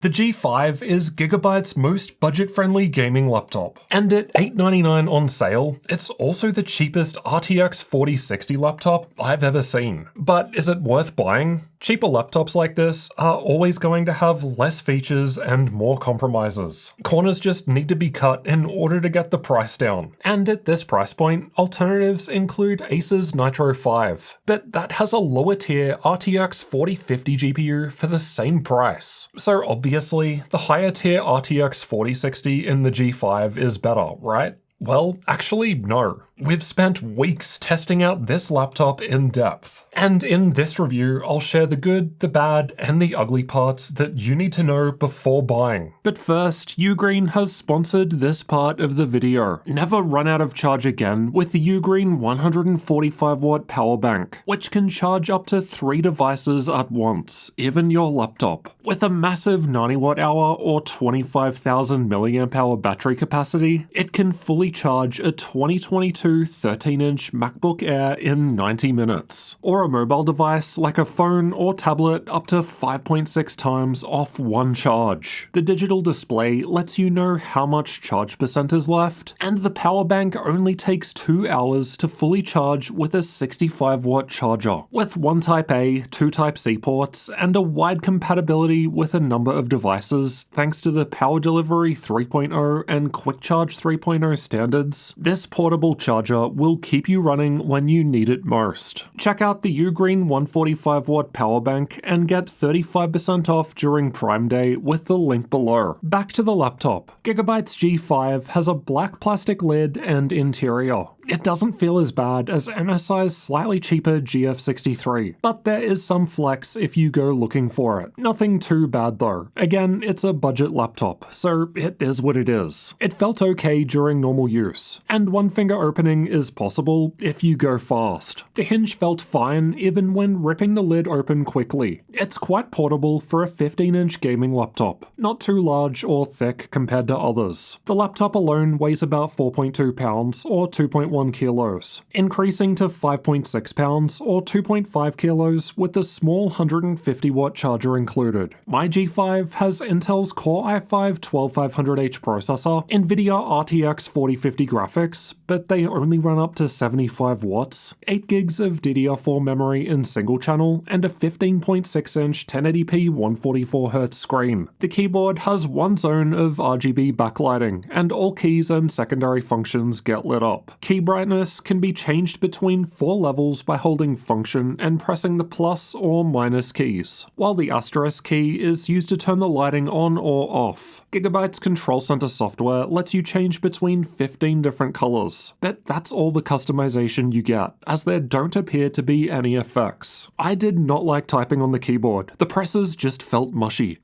The G5 is Gigabyte's most budget-friendly gaming laptop, and at $899 on sale, it's also the cheapest RTX 4060 laptop I've ever seen. But is it worth buying? Cheaper laptops like this are always going to have less features and more compromises. Corners just need to be cut in order to get the price down. And at this price point, alternatives include Acer's Nitro 5, but that has a lower tier RTX 4050 GPU for the same price. So obviously, the higher tier RTX 4060 in the G5 is better, right? Well, actually no. We've spent weeks testing out this laptop in depth. And in this review, I'll share the good, the bad, and the ugly parts that you need to know before buying. But first, Ugreen has sponsored this part of the video. Never run out of charge again with the Ugreen 145-watt power bank, which can charge up to 3 devices at once, even your laptop. With a massive 90-watt-hour or 25,000 mAh battery capacity, it can fully charge a 2022 13-inch MacBook Air in 90 minutes, or a mobile device like a phone or tablet up to 5.6 times off one charge. The digital display lets you know how much charge percent is left, and the power bank only takes 2 hours to fully charge with a 65-watt charger, with 1 Type-A, 2 Type-C ports, and a wide compatibility with a number of devices thanks to the Power Delivery 3.0 and Quick Charge 3.0 standards. This portable charger will keep you running when you need it most. Check out the Ugreen 145-watt power bank and get 35% off during Prime Day with the link below. Back to the laptop. Gigabyte's G5 has a black plastic lid and interior. It doesn't feel as bad as MSI's slightly cheaper GF63, but there is some flex if you go looking for it. Nothing too bad though. Again, it's a budget laptop, so it is what it is. It felt okay during normal use, and one finger opening is possible if you go fast. The hinge felt fine even when ripping the lid open quickly. It's quite portable for a 15-inch gaming laptop, not too large or thick compared to others. The laptop alone weighs about 4.2 pounds or 2.1 kilos, increasing to 5.6 pounds or 2.5 kilos with the small 150-watt charger included. My G5 has Intel's Core i5-12500H processor, NVIDIA RTX 4050 graphics, but they only run up to 75 watts, 8 gigs of DDR4 memory in single channel, and a 15.6-inch 1080p 144Hz screen. The keyboard has one zone of RGB backlighting, and all keys and secondary functions get lit up. Key brightness can be changed between 4 levels by holding function and pressing the plus or minus keys, while the asterisk key is used to turn the lighting on or off. Gigabyte's Control Center software lets you change between 15 different colors, but that's all the customization you get, as there don't appear to be any effects. I did not like typing on the keyboard. The presses just felt mushy.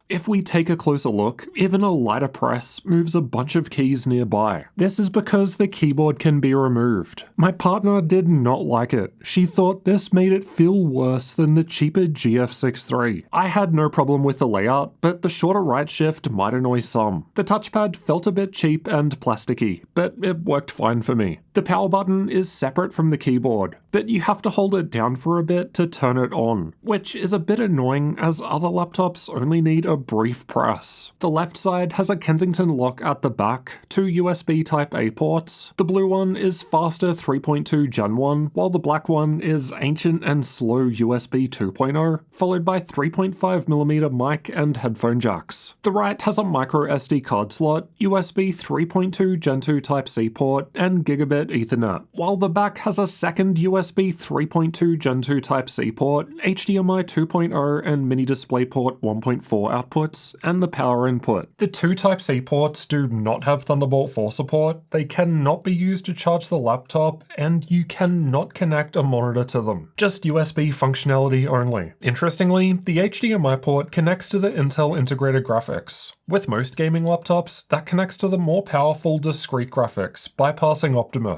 If we take a closer look, even a lighter press moves a bunch of keys nearby. This is because the keyboard can be removed. My partner did not like it. She thought this made it feel worse than the cheaper GF63. I had no problem with the layout, but the shorter right shift might annoy some. The touchpad felt a bit cheap and plasticky, but it worked fine for me. The power button is separate from the keyboard, but you have to hold it down for a bit to turn it on, which is a bit annoying as other laptops only need a brief press. The left side has a Kensington lock at the back, 2 USB Type-A ports. The blue one is faster 3.2 Gen 1, while the black one is ancient and slow USB 2.0, followed by 3.5mm mic and headphone jacks. The right has a micro SD card slot, USB 3.2 Gen 2 Type-C port, and gigabit Ethernet, while the back has a second USB 3.2 Gen 2 Type-C port, HDMI 2.0 and mini DisplayPort 1.4 outputs, and the power input. The 2 Type-C ports do not have Thunderbolt 4 support, they cannot be used to charge the laptop, and you cannot connect a monitor to them. Just USB functionality only. Interestingly, the HDMI port connects to the Intel integrated graphics. With most gaming laptops, that connects to the more powerful discrete graphics, bypassing Optimus.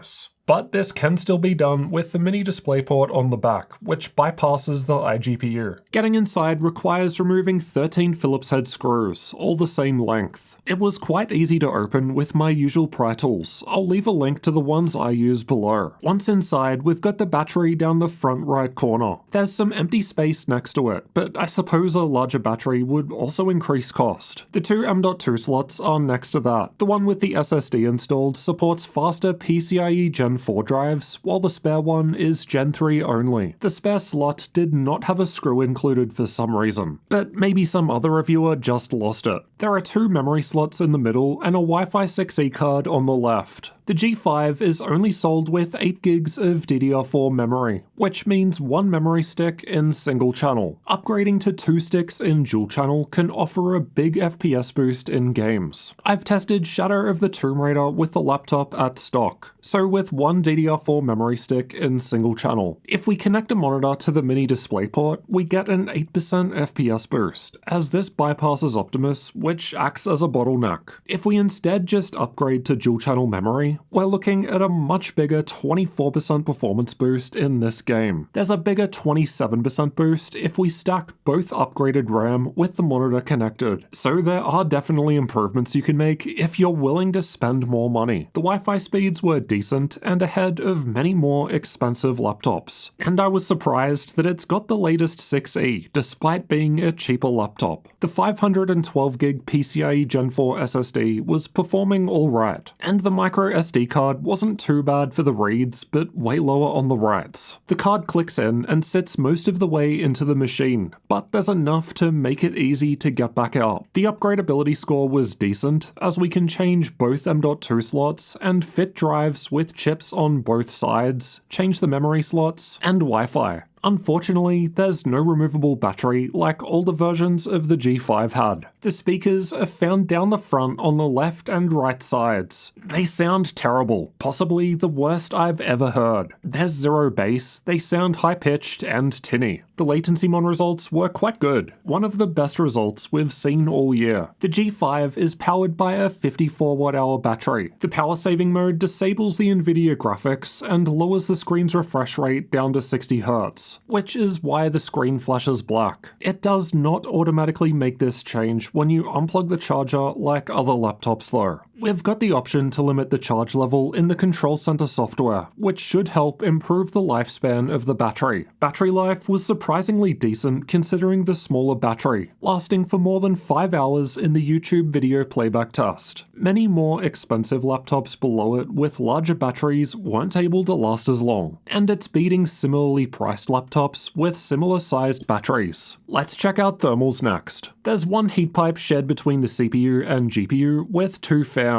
But this can still be done with the mini DisplayPort on the back, which bypasses the iGPU. Getting inside requires removing 13 Phillips head screws, all the same length. It was quite easy to open with my usual pry tools. I'll leave a link to the ones I use below. Once inside, we've got the battery down the front right corner. There's some empty space next to it, but I suppose a larger battery would also increase cost. The two M.2 slots are next to that. The one with the SSD installed supports faster PCIe Gen 4 drives, while the spare one is Gen 3 only. The spare slot did not have a screw included for some reason, but maybe some other reviewer just lost it. There are two memory slots in the middle and a Wi-Fi 6E card on the left. The G5 is only sold with 8 gigs of DDR4 memory, which means one memory stick in single channel. Upgrading to 2 sticks in dual channel can offer a big FPS boost in games. I've tested Shadow of the Tomb Raider with the laptop at stock, so with one DDR4 memory stick in single channel. If we connect a monitor to the mini DisplayPort, we get an 8% FPS boost, as this bypasses Optimus, which acts as a bottleneck. If we instead just upgrade to dual channel memory, we're looking at a much bigger 24% performance boost in this game. There's a bigger 27% boost if we stack both upgraded RAM with the monitor connected, so there are definitely improvements you can make if you're willing to spend more money. The Wi-Fi speeds were decent and ahead of many more expensive laptops, and I was surprised that it's got the latest 6E despite being a cheaper laptop. The 512GB PCIe Gen 4 SSD was performing alright, and the micro SD card wasn't too bad for the reads, but way lower on the writes. The card clicks in and sits most of the way into the machine, but there's enough to make it easy to get back out. The upgradability score was decent, as we can change both M.2 slots and fit drives with chips on both sides, change the memory slots, and Wi-Fi. Unfortunately, there's no removable battery like older versions of the G5 had. The speakers are found down the front on the left and right sides. They sound terrible, possibly the worst I've ever heard. There's zero bass, they sound high-pitched and tinny. The latency mon results were quite good, one of the best results we've seen all year. The G5 is powered by a 54 watt-hour battery. The power saving mode disables the NVIDIA graphics and lowers the screen's refresh rate down to 60 Hz. Which is why the screen flashes black. It does not automatically make this change when you unplug the charger like other laptops though. We've got the option to limit the charge level in the Control Center software, which should help improve the lifespan of the battery. Battery life was surprisingly decent considering the smaller battery, lasting for more than 5 hours in the YouTube video playback test. Many more expensive laptops below it with larger batteries weren't able to last as long, and it's beating similarly priced laptops with similar sized batteries. Let's check out thermals next. There's one heat pipe shared between the CPU and GPU with 2 fans.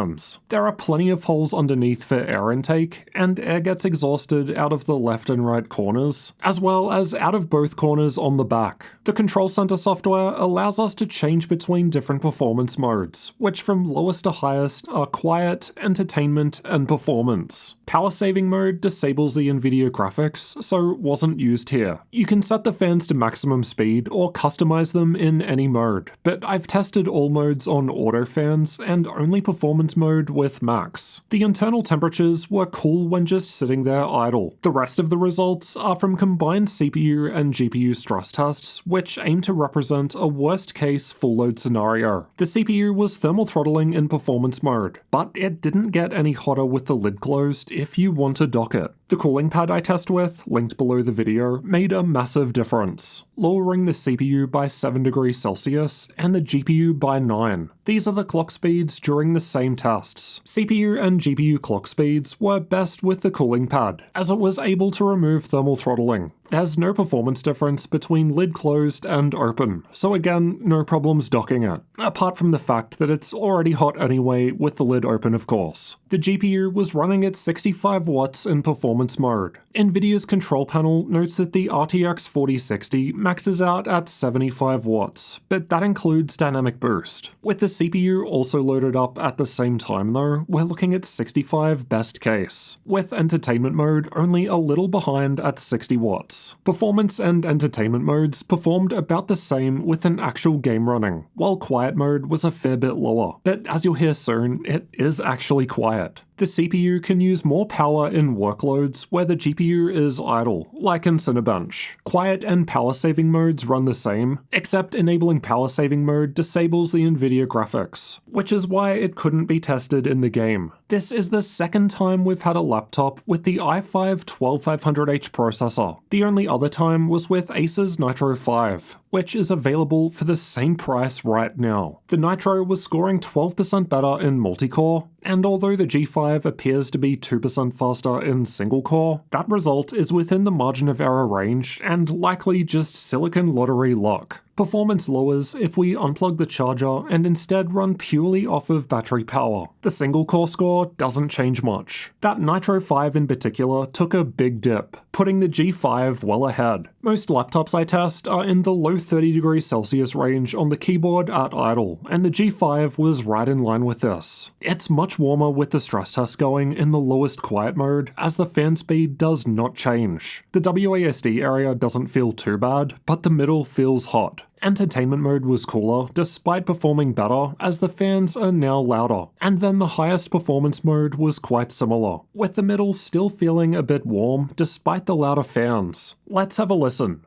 There are plenty of holes underneath for air intake, and air gets exhausted out of the left and right corners, as well as out of both corners on the back. The Control Center software allows us to change between different performance modes, which from lowest to highest are quiet, entertainment, and performance. Power saving mode disables the NVIDIA graphics, so wasn't used here. You can set the fans to maximum speed or customize them in any mode, but I've tested all modes on auto fans and only performance mode with max. The internal temperatures were cool when just sitting there idle. The rest of the results are from combined CPU and GPU stress tests, which aim to represent a worst case full load scenario. The CPU was thermal throttling in performance mode, but it didn't get any hotter with the lid closed if you want to dock it. The cooling pad I test with, linked below the video, made a massive difference, lowering the CPU by 7 degrees Celsius and the GPU by 9. These are the clock speeds during the same tests. CPU and GPU clock speeds were best with the cooling pad, as it was able to remove thermal throttling. There's no performance difference between lid closed and open, so again, no problems docking it, apart from the fact that it's already hot anyway with the lid open of course. The GPU was running at 65 watts in performance mode. Nvidia's control panel notes that the RTX 4060 maxes out at 75 watts, but that includes dynamic boost. With the CPU also loaded up at the same time though, we're looking at 65 best case, with entertainment mode only a little behind at 60 watts. Performance and entertainment modes performed about the same with an actual game running, while quiet mode was a fair bit lower, but as you'll hear soon, it is actually quiet. The CPU can use more power in workloads where the GPU is idle, like in Cinebench. Quiet and power saving modes run the same, except enabling power saving mode disables the Nvidia graphics, which is why it couldn't be tested in the game. This is the second time we've had a laptop with the i5-12500H processor. The only other time was with Asus Nitro 5, which is available for the same price right now. The Nitro was scoring 12% better in multi-core, and although the G5 appears to be 2% faster in single-core, that result is within the margin of error range and likely just silicon lottery luck. Performance lowers if we unplug the charger and instead run purely off of battery power. The single-core score doesn't change much. That Nitro 5 in particular took a big dip, putting the G5 well ahead. Most laptops I test are in the low 30 degrees Celsius range on the keyboard at idle, and the G5 was right in line with this. It's much warmer with the stress test going in the lowest quiet mode, as the fan speed does not change. The WASD area doesn't feel too bad, but the middle feels hot. Entertainment mode was cooler, despite performing better, as the fans are now louder. And then the highest performance mode was quite similar, with the middle still feeling a bit warm, despite the louder fans. Let's have a listen.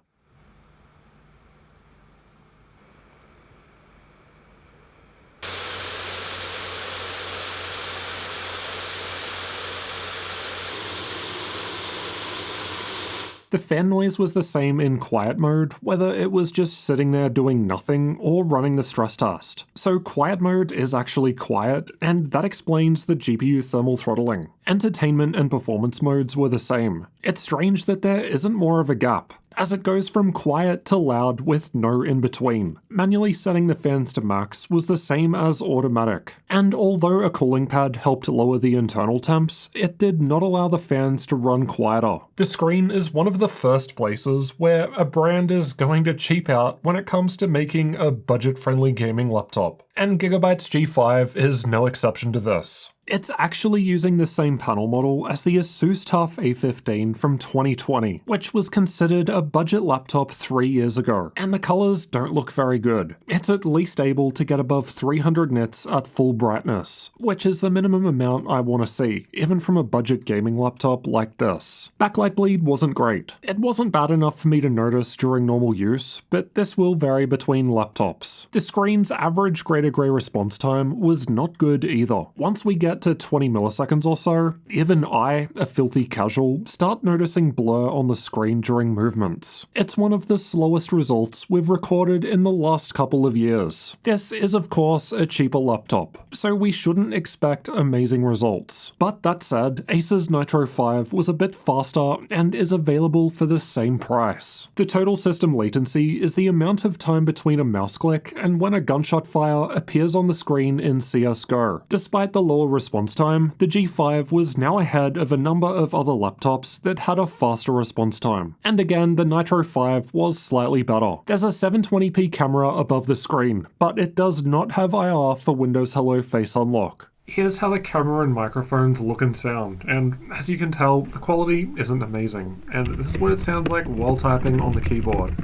The fan noise was the same in quiet mode, whether it was just sitting there doing nothing or running the stress test. So quiet mode is actually quiet, and that explains the GPU thermal throttling. Entertainment and performance modes were the same. It's strange that there isn't more of a gap, as it goes from quiet to loud with no in-between. Manually setting the fans to max was the same as automatic, and although a cooling pad helped lower the internal temps, it did not allow the fans to run quieter. The screen is one of the first places where a brand is going to cheap out when it comes to making a budget-friendly gaming laptop, and Gigabyte's G5 is no exception to this. It's actually using the same panel model as the Asus TUF A15 from 2020, which was considered a budget laptop 3 years ago, and the colors don't look very good. It's at least able to get above 300 nits at full brightness, which is the minimum amount I want to see, even from a budget gaming laptop like this. Backlight bleed wasn't great. It wasn't bad enough for me to notice during normal use, but this will vary between laptops. The screen's average gray-to-gray response time was not good either. Once we get to 20 milliseconds or so, even I, a filthy casual, start noticing blur on the screen during movements. It's one of the slowest results we've recorded in the last couple of years. This is of course a cheaper laptop, so we shouldn't expect amazing results. But that said, Asus Nitro 5 was a bit faster and is available for the same price. The total system latency is the amount of time between a mouse click and when a gunshot fire appears on the screen in CSGO. Despite the lower response time, the G5 was now ahead of a number of other laptops that had a faster response time. And again, the Nitro 5 was slightly better. There's a 720p camera above the screen, but it does not have IR for Windows Hello Face Unlock. Here's how the camera and microphones look and sound, and as you can tell, the quality isn't amazing, and this is what it sounds like while typing on the keyboard.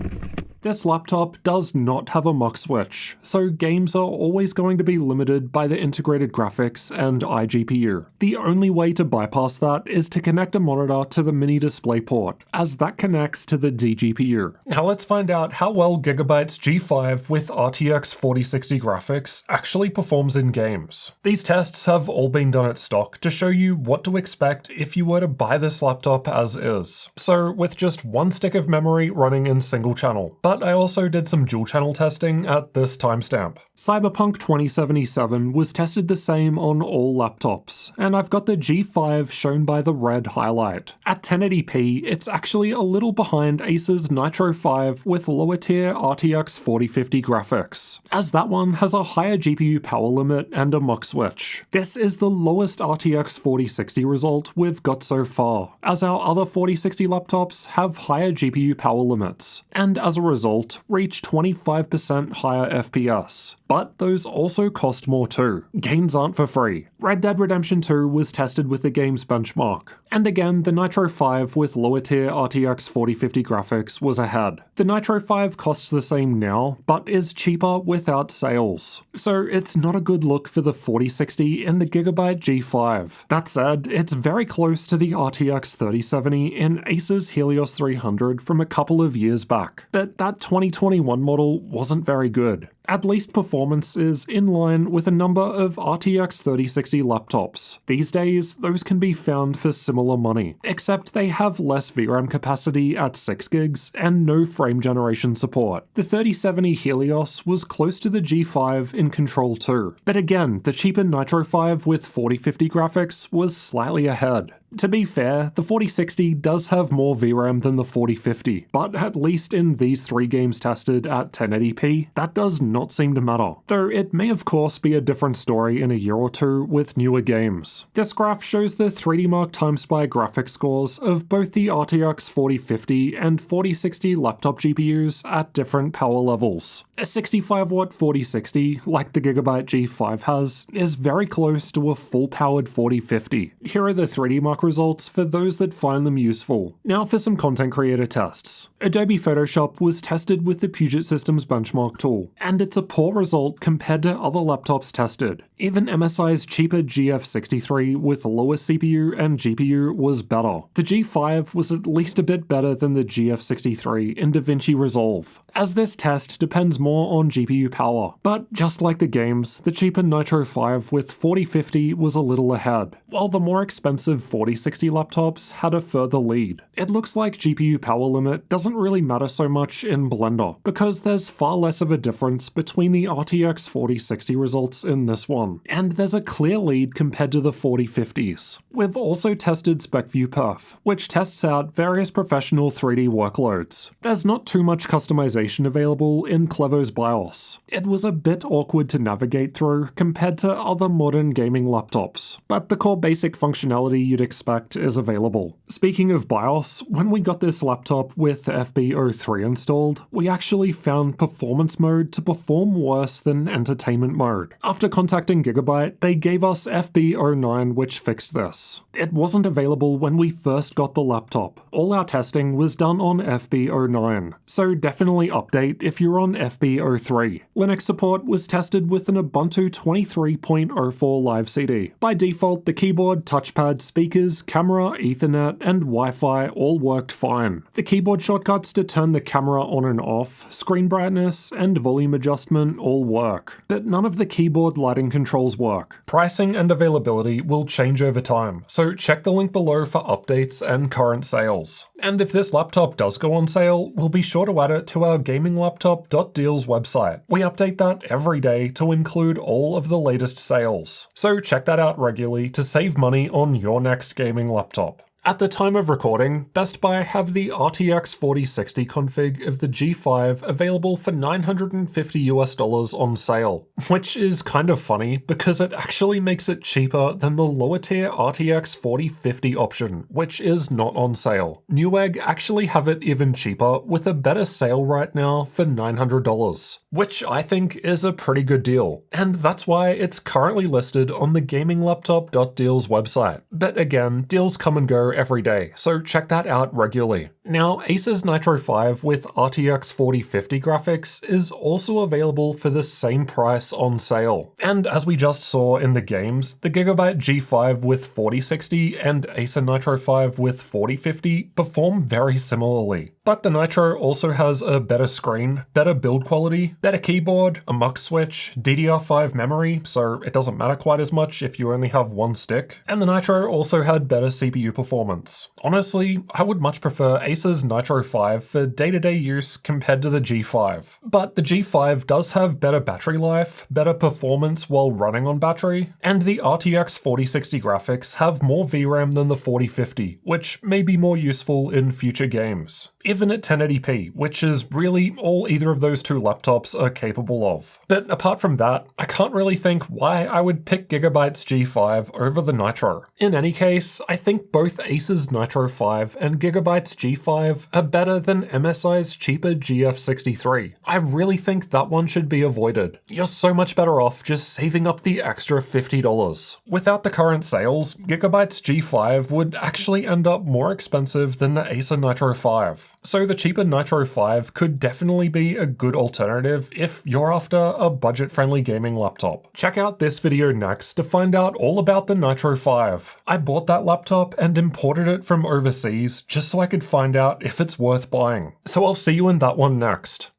This laptop does not have a mux switch, so games are always going to be limited by the integrated graphics and iGPU. The only way to bypass that is to connect a monitor to the mini display port, as that connects to the DGPU. Now let's find out how well Gigabyte's G5 with RTX 4060 graphics actually performs in games. These tests have all been done at stock to show you what to expect if you were to buy this laptop as is. So with just one stick of memory running in single channel, but I also did some dual channel testing at this timestamp. Cyberpunk 2077 was tested the same on all laptops, and I've got the G5 shown by the red highlight. At 1080p, it's actually a little behind Asus Nitro 5 with lower tier RTX 4050 graphics, as that one has a higher GPU power limit and a mux switch. This is the lowest RTX 4060 result we've got so far, as our other 4060 laptops have higher GPU power limits, and as a result, reach 25% higher FPS. but those also cost more too. Games aren't for free. Red Dead Redemption 2 was tested with the game's benchmark. And again, the Nitro 5 with lower tier RTX 4050 graphics was ahead. The Nitro 5 costs the same now, but is cheaper without sales. So it's not a good look for the 4060 in the Gigabyte G5. That said, it's very close to the RTX 3070 in Acer's Helios 300 from a couple of years back. But that 2021 model wasn't very good. At least performance is in line with a number of RTX 3060 laptops. These days, those can be found for similar money, except they have less VRAM capacity at 6GB and no frame generation support. The 3070 Helios was close to the G5 in Control 2, but again, the cheaper Nitro 5 with 4050 graphics was slightly ahead. To be fair, the 4060 does have more VRAM than the 4050, but at least in these 3 games tested at 1080p, that does not seem to matter. Though it may of course be a different story in a year or two with newer games. This graph shows the 3D Mark TimeSpy graphics scores of both the RTX 4050 and 4060 laptop GPUs at different power levels. A 65W 4060, like the Gigabyte G5 has, is very close to a full-powered 4050. Here are the 3D Mark results for those that find them useful. Now for some content creator tests. Adobe Photoshop was tested with the Puget Systems benchmark tool, and it's a poor result compared to other laptops tested. Even MSI's cheaper GF63 with lower CPU and GPU was better. The G5 was at least a bit better than the GF63 in DaVinci Resolve, as this test depends more on GPU power. But just like the games, the cheaper Nitro 5 with 4050 was a little ahead, while the more expensive 4060 laptops had a further lead. It looks like GPU power limit doesn't really matter so much in Blender, because there's far less of a difference between the RTX 4060 results in this one, and there's a clear lead compared to the 4050s. We've also tested SpecView Perf, which tests out various professional 3D workloads. There's not too much customization available in Clevo's BIOS. It was a bit awkward to navigate through compared to other modern gaming laptops, but the core basic functionality you'd expect is available. Speaking of BIOS, when we got this laptop with FB03 installed, we actually found performance mode to perform worse than entertainment mode. After contacting Gigabyte, they gave us FB09, which fixed this. It wasn't available when we first got the laptop. All our testing was done on FB09, so definitely update if you're on FB03. Linux support was tested with an Ubuntu 23.04 live CD. By default, the keyboard, touchpad, speakers, camera, Ethernet, and Wi-Fi all worked fine. The keyboard shortcuts to turn the camera on and off, screen brightness, and volume adjustment all work, but none of the keyboard lighting controls work. Pricing and availability will change over time, so check the link below for updates and current sales. And if this laptop does go on sale, we'll be sure to add it to our gaminglaptop.deals website. We update that every day to include all of the latest sales, so check that out regularly to save money on your next gaming laptop. At the time of recording, Best Buy have the RTX 4060 config of the G5 available for $950 on sale, which is kind of funny because it actually makes it cheaper than the lower tier RTX 4050 option, which is not on sale. Newegg actually have it even cheaper with a better sale right now for $900, which I think is a pretty good deal, and that's why it's currently listed on the gaminglaptop.deals website. But again, deals come and go every day, so check that out regularly. Now, Acer's Nitro 5 with RTX 4050 graphics is also available for the same price on sale. And as we just saw in the games, the Gigabyte G5 with 4060 and Acer Nitro 5 with 4050 perform very similarly. But the Nitro also has a better screen, better build quality, better keyboard, a mux switch, DDR5 memory, so it doesn't matter quite as much if you only have one stick, and the Nitro also had better CPU performance. Honestly, I would much prefer Acer's Nitro 5 for day-to-day use compared to the G5. But the G5 does have better battery life, better performance while running on battery, and the RTX 4060 graphics have more VRAM than the 4050, which may be more useful in future games, even at 1080p, which is really all either of those two laptops are capable of. But apart from that, I can't really think why I would pick Gigabyte's G5 over the Nitro. In any case, I think both Acer's Nitro 5 and Gigabyte's G5 G5 are better than MSI's cheaper GF63. I really think that one should be avoided. You're so much better off just saving up the extra $50. Without the current sales, Gigabyte's G5 would actually end up more expensive than the Acer Nitro 5. So the cheaper Nitro 5 could definitely be a good alternative if you're after a budget-friendly gaming laptop. Check out this video next to find out all about the Nitro 5. I bought that laptop and imported it from overseas just so I could find out if it's worth buying. So I'll see you in that one next.